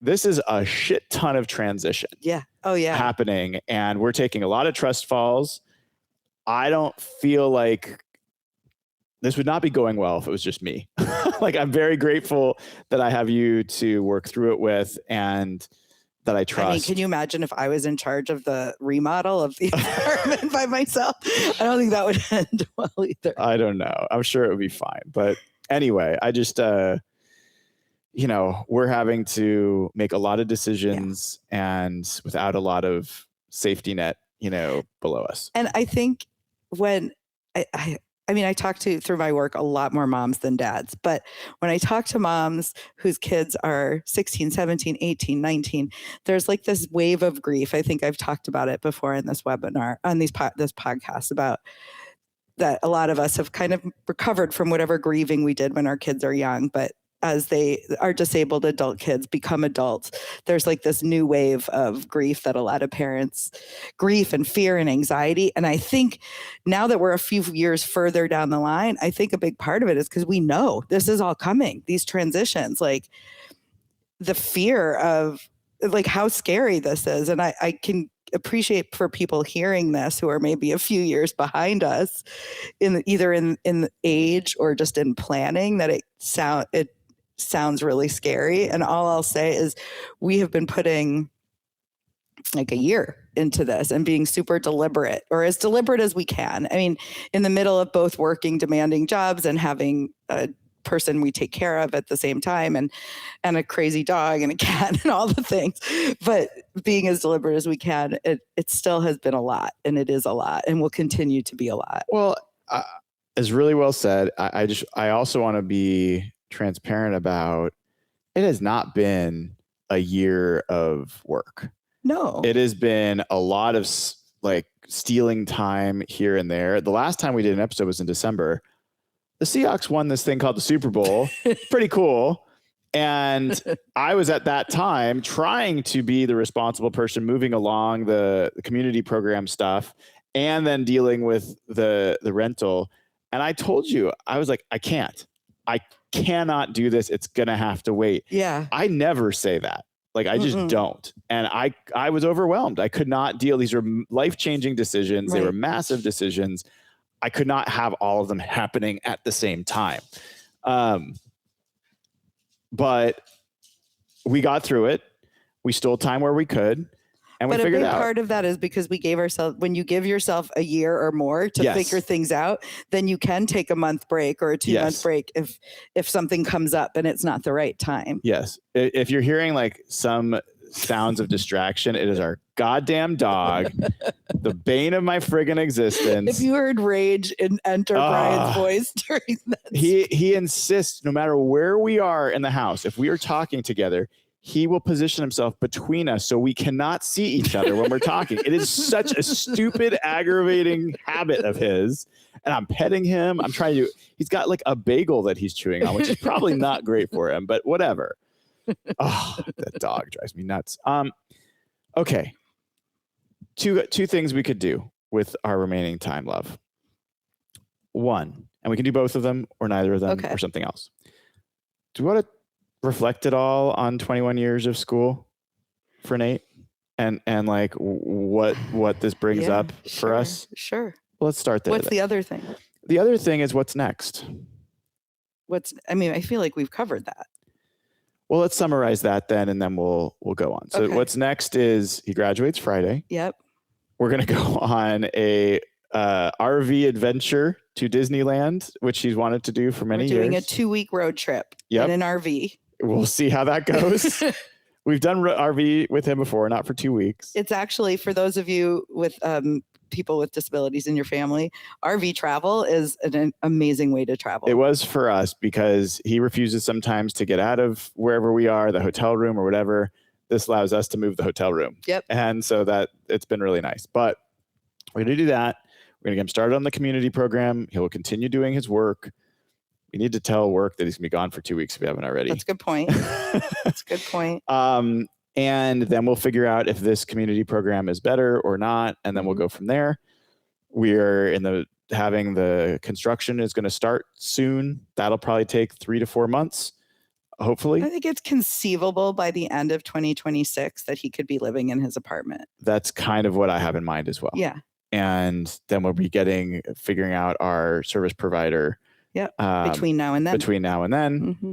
this is a shit ton of transition. Yeah. Oh, yeah. Happening. And we're taking a lot of trust falls. I don't feel like this would not be going well if it was just me. Like, I'm very grateful that I have you to work through it with and that I trust. Can you imagine if I was in charge of the remodel of the apartment by myself? I don't think that would end well either. I don't know. I'm sure it would be fine. But anyway, I just, we're having to make a lot of decisions and without a lot of safety net, below us. And I think when I talk to, through my work, a lot more moms than dads. But when I talk to moms whose kids are 16, 17, 18, 19, there's like this wave of grief. I think I've talked about it before in this webinar, on this podcast, about that a lot of us have kind of recovered from whatever grieving we did when our kids are young. But as our disabled adult kids become adults, there's like this new wave of grief that a lot of parents, grief and fear and anxiety. And I think now that we're a few years further down the line, I think a big part of it is because we know this is all coming, these transitions, like the fear of like how scary this is. And I can appreciate for people hearing this who are maybe a few years behind us either in age or just in planning, that it sounds really scary. And all I'll say is we have been putting like a year into this and being super deliberate, or as deliberate as we can. In the middle of both working demanding jobs and having a person we take care of at the same time, and a crazy dog and a cat and all the things, but being as deliberate as we can, it still has been a lot, and it is a lot, and will continue to be a lot. Well, it's really well said. I also want to be transparent about, it has not been a year of work. No, it has been a lot of like stealing time here and there. The last time we did an episode was in December. The Seahawks won this thing called the Super Bowl. Pretty cool. And I was at that time trying to be the responsible person moving along the community program stuff and then dealing with the rental. And I told you, I was like, I can't. I cannot do this. It's going to have to wait. Yeah. I never say that. Like, I just don't. And I was overwhelmed. I could not deal. These were life-changing decisions. Right. They were massive decisions. I could not have all of them happening at the same time. But we got through it. We stole time where we could. And but we figured a big out. part of that is because we gave ourselves, when you give yourself a year or more to figure things out, then you can take a month break or a 2-month break if something comes up and it's not the right time. Yes. If you're hearing like some sounds of distraction, it is our goddamn dog, the bane of my friggin' existence. If you heard rage enter Brian's voice during that. He insists, no matter where we are in the house, if we are talking together, he will position himself between us so we cannot see each other when we're talking. It is such a stupid, aggravating habit of his. And I'm petting him. I'm trying to, he's got like a bagel that he's chewing on, which is probably not great for him, but whatever. Oh, that dog drives me nuts. Okay. Two things we could do with our remaining time, love. One, and we can do both of them or neither of them or something else. Do you want to reflect it all on 21 years of school for Nate and like what this brings up for us? Sure. Well, let's start there. What's the other thing? The other thing is what's next. I feel like we've covered that. Well, let's summarize that then, and then we'll go on. So what's next is he graduates Friday. Yep. We're going to go on a RV adventure to Disneyland, which he's wanted to do for many years. We're doing a 2-week road trip in an RV. We'll see how that goes. We've done RV with him before, not for 2 weeks. It's actually, for those of you with people with disabilities in your family, RV travel is an amazing way to travel. It was for us because he refuses sometimes to get out of wherever we are, the hotel room or whatever. This allows us to move the hotel room. Yep. And so that it's been really nice. But we're going to do that. We're going to get him started on the community program. He'll continue doing his work. We need to tell work that he's going to be gone for 2 weeks if we haven't already. That's a good point. That's a good point. And then we'll figure out if this community program is better or not. And then we'll go from there. We're having the construction is going to start soon. That'll probably take 3 to 4 months. Hopefully. I think it's conceivable by the end of 2026 that he could be living in his apartment. That's kind of what I have in mind as well. Yeah. And then we'll be figuring out our service provider. Yeah. Between now and then. Mm-hmm.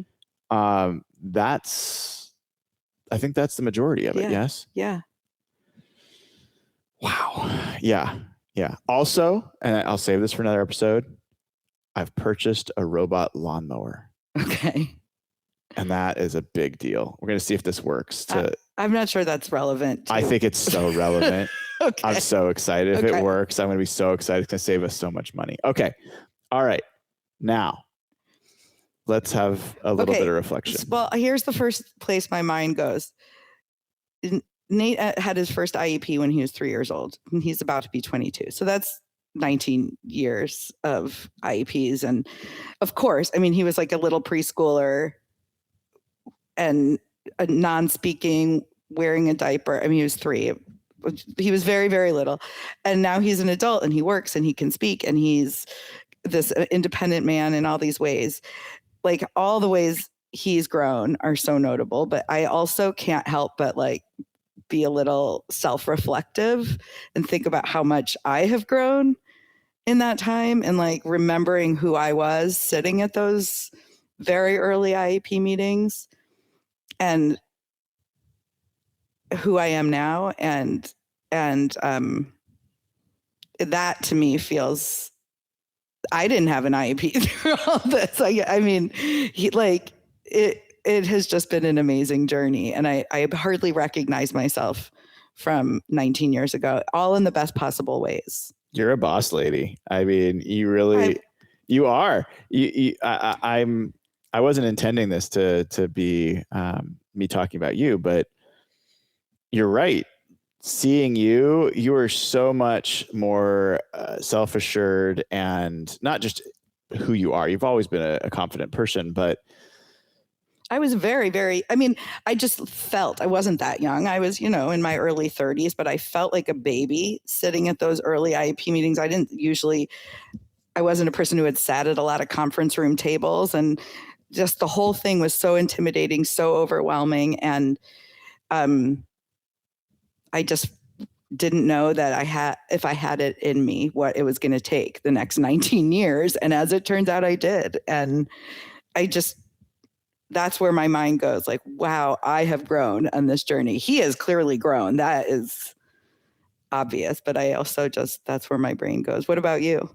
I think that's the majority of it. Yes. Yeah. Wow. Yeah. Yeah. Also, and I'll save this for another episode, I've purchased a robot lawnmower. Okay. And that is a big deal. We're going to see if this works. I'm not sure that's relevant. I think it's so relevant. Okay. I'm so excited. If it works, I'm going to be so excited. It's going to save us so much money. Okay. All right. Now, let's have a little bit of reflection. Well, here's the first place my mind goes. Nate had his first IEP when he was 3 years old. And he's about to be 22. So that's 19 years of IEPs. And of course, he was like a little preschooler and a non-speaking, wearing a diaper. He was 3. He was very, very little. And now he's an adult and he works and he can speak and he's this independent man in all these ways. Like, all the ways he's grown are so notable, but I also can't help but like be a little self-reflective and think about how much I have grown in that time, and like remembering who I was sitting at those very early IEP meetings and who I am now. And that to me feels, I didn't have an IEP through all this. It has just been an amazing journey. And I hardly recognize myself from 19 years ago, all in the best possible ways. You're a boss lady. You really, you are. I wasn't intending this to be me talking about you, but you're right. Seeing you are so much more self-assured, and not just who you are. You've always been a confident person, but I was very, very, I just felt, I wasn't that young. I was, in my early 30s, but I felt like a baby sitting at those early IEP meetings. I didn't usually I wasn't a person who had sat at a lot of conference room tables, and just the whole thing was so intimidating, so overwhelming. And I just didn't know that if I had it in me, what it was going to take the next 19 years. And as it turns out, I did. And that's where my mind goes, like, wow, I have grown on this journey. He has clearly grown. That is obvious, but I also that's where my brain goes. What about you?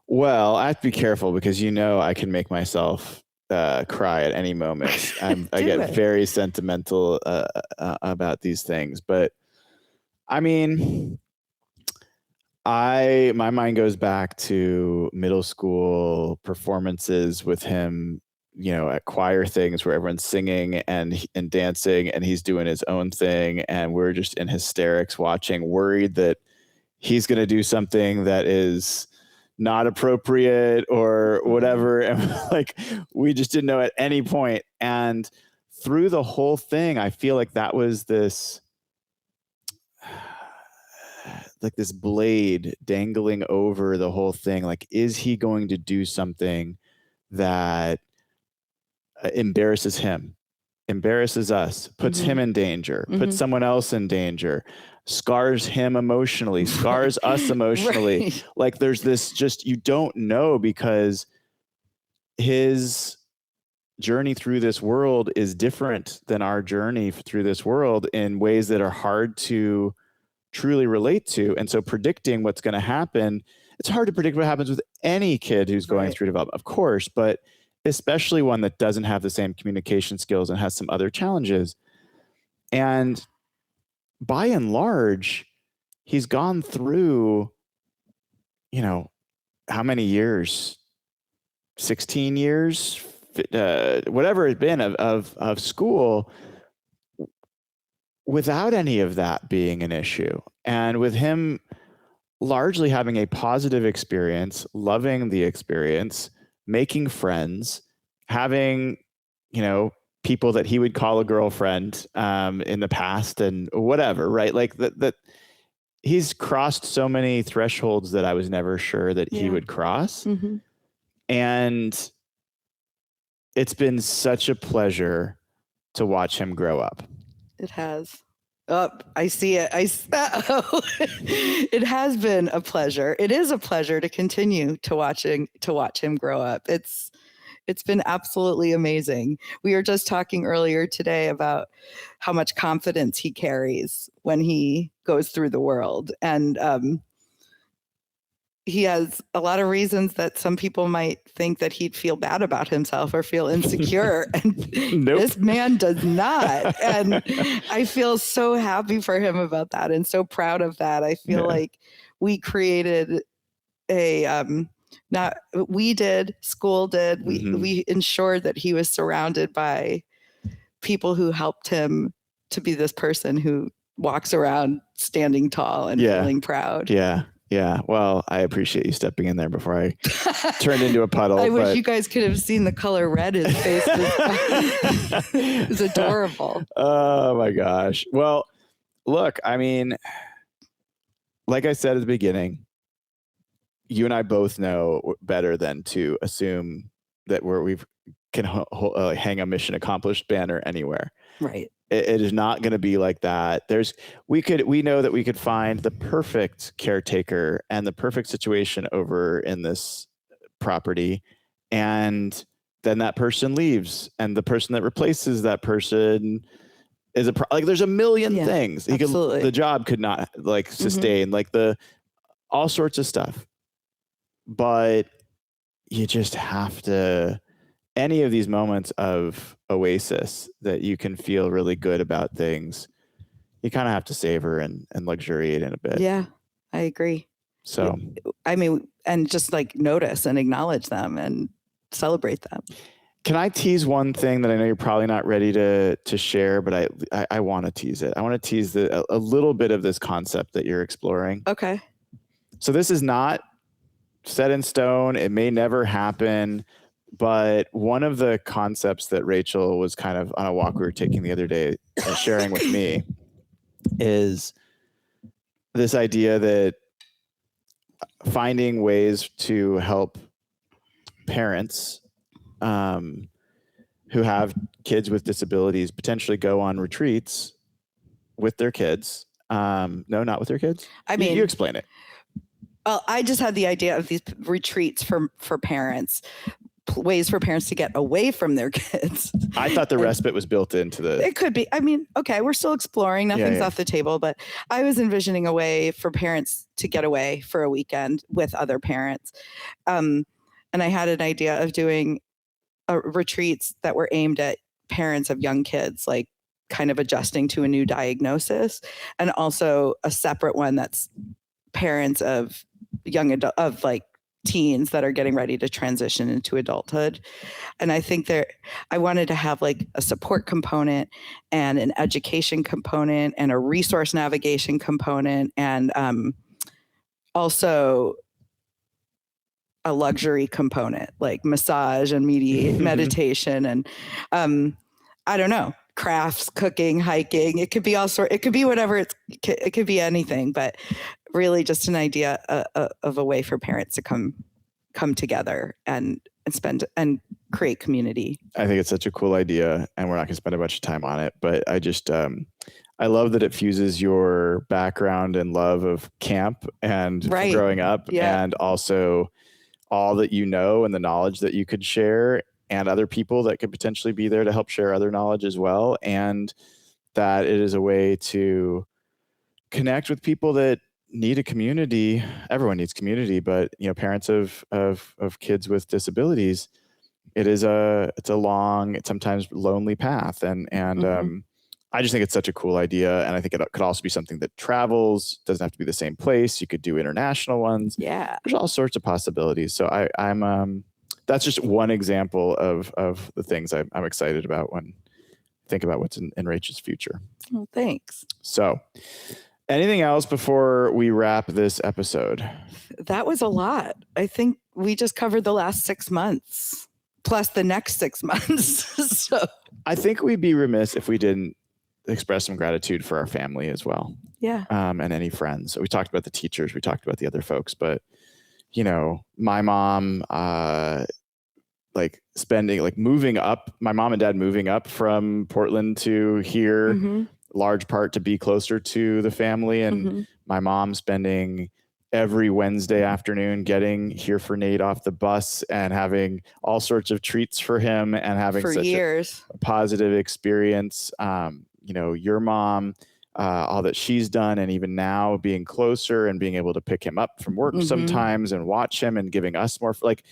Well, I have to be careful because I can make myself cry at any moment. I get very sentimental about these things, but I mean, my mind goes back to middle school performances with him, at choir things where everyone's singing and dancing and he's doing his own thing. And we're just in hysterics watching, worried that he's going to do something that is not appropriate or whatever. And like, we just didn't know at any point. And through the whole thing, I feel like that was this blade dangling over the whole thing. Like, is he going to do something that embarrasses him, embarrasses us, puts him in danger, puts someone else in danger, scars him emotionally, scars us emotionally. Right. Like, there's this you don't know, because his journey through this world is different than our journey through this world in ways that are hard to truly relate to. And so predicting what's going to happen, it's hard to predict what happens with any kid who's going through development, of course, but especially one that doesn't have the same communication skills and has some other challenges. And by and large, he's gone through, how many years? 16 years, whatever it's been of school, without any of that being an issue. And with him largely having a positive experience, loving the experience, making friends, having, people that he would call a girlfriend in the past and whatever, right? Like that he's crossed so many thresholds that I was never sure that he would cross. Mm-hmm. And it's been such a pleasure to watch him grow up. It has. Oh, I see it. It has been a pleasure. It is a pleasure to continue to watch him grow up. It's been absolutely amazing. We were just talking earlier today about how much confidence he carries when he goes through the world. And he has a lot of reasons that some people might think that he'd feel bad about himself or feel insecure. And nope. This man does not. And I feel so happy for him about that and so proud of that. I feel like we created school did. We ensured that he was surrounded by people who helped him to be this person who walks around standing tall and feeling proud. Yeah. Yeah, well, I appreciate you stepping in there before I turned into a puddle. I wish you guys could have seen the color red his face was. It was adorable. Oh, my gosh. Well, look, I mean, like I said at the beginning, you and I both know better than to assume that we can hang a mission accomplished banner anywhere. Right. It is not going to be like that. We know that we could find the perfect caretaker and the perfect situation over in this property. And then that person leaves, and the person that replaces that person is there's a million things. The job could not sustain all sorts of stuff. But you just have to, any of these moments of oasis that you can feel really good about things, you kind of have to savor and luxuriate in a bit. Yeah, I agree. So, I mean, and just notice and acknowledge them and celebrate them. Can I tease one thing that I know you're probably not ready to share, but I want to tease it. I want to tease a little bit of this concept that you're exploring. Okay. So this is not set in stone. It may never happen. But one of the concepts that Rachel was kind of on a walk we were taking the other day sharing with me is this idea that finding ways to help parents who have kids with disabilities potentially go on retreats with their kids. No, not with their kids. I you mean, explain it. Well, I just had the idea of these retreats for parents, ways for parents to get away from their kids. I thought the respite was built into the. It could be. I mean, okay, we're still exploring. Nothing's off the table, but I was envisioning a way for parents to get away for a weekend with other parents. And I had an idea of doing retreats that were aimed at parents of young kids, like kind of adjusting to a new diagnosis, and also a separate one that's parents of young adult, of like teens that are getting ready to transition into adulthood. And I think I wanted to have like a support component and an education component and a resource navigation component, and also a luxury component like massage and meditation and I don't know, crafts, cooking, hiking. It could be all sort. It could be whatever. It could be anything, but really just an idea of a way for parents to come together and spend and create community. I think it's such a cool idea, and we're not going to spend a bunch of time on it, but I just I love that it fuses your background and love of camp and growing up, and also all that you know and the knowledge that you could share, and other people that could potentially be there to help share other knowledge as well. And that it is a way to connect with people that need a community. Everyone needs community, but parents of kids with disabilities, it's a long, sometimes lonely path. And I just think it's such a cool idea. And I think it could also be something that travels, doesn't have to be the same place. You could do international ones. Yeah. There's all sorts of possibilities. So I'm that's just one example of the things I'm excited about when I think about what's in Rachel's future. Well, thanks. So anything else before we wrap this episode? That was a lot. I think we just covered the last 6 months plus the next 6 months. So I think we'd be remiss if we didn't express some gratitude for our family as well. Yeah. And any friends. So we talked about the teachers, we talked about the other folks, but my mom, moving up, my mom and dad moving up from Portland to here, large part to be closer to the family, and my mom spending every Wednesday afternoon getting here for Nate off the bus and having all sorts of treats for him and having for such years a positive experience. Your mom, all that she's done, and even now being closer and being able to pick him up from work sometimes and watch him and giving us more, like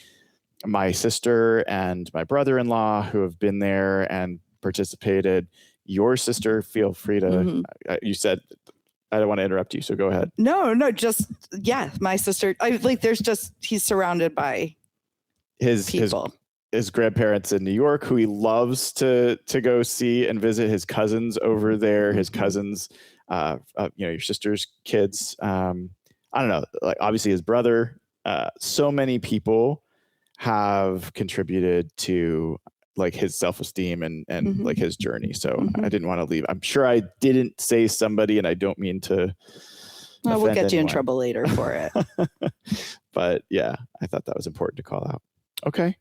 my sister and my brother-in-law who have been there and participated. Your sister, feel free to, you said, I don't want to interrupt you, so go ahead. No, just, my sister, he's surrounded by his people. His grandparents in New York, who he loves to go see and visit, his cousins over there, his cousins, your sister's kids. I don't know, like obviously his brother. So many people have contributed to like his self-esteem and like his journey. So I didn't want to leave. I'm sure I didn't say somebody, and I don't mean to. Well, we'll get you in trouble later for it. But yeah, I thought that was important to call out. Okay.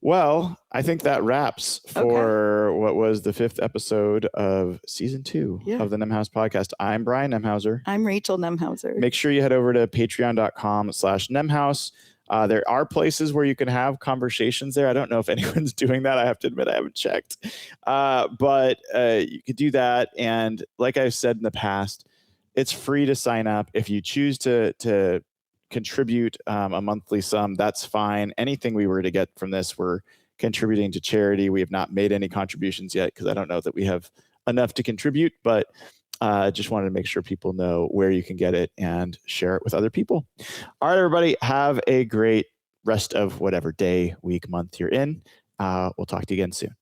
Well, I think that wraps for what was the 5th episode of season 2 of the Nemhaus podcast. I'm Brian Nemhauser. I'm Rachel Nemhauser. Make sure you head over to patreon.com/Nemhaus. There are places where you can have conversations there. I don't know if anyone's doing that. I have to admit, I haven't checked. But you could do that. And like I've said in the past, it's free to sign up. If you choose to contribute a monthly sum, that's fine. Anything we were to get from this, we're contributing to charity. We have not made any contributions yet because I don't know that we have enough to contribute, but just wanted to make sure people know where you can get it and share it with other people. All right, everybody, have a great rest of whatever day, week, month you're in. We'll talk to you again soon.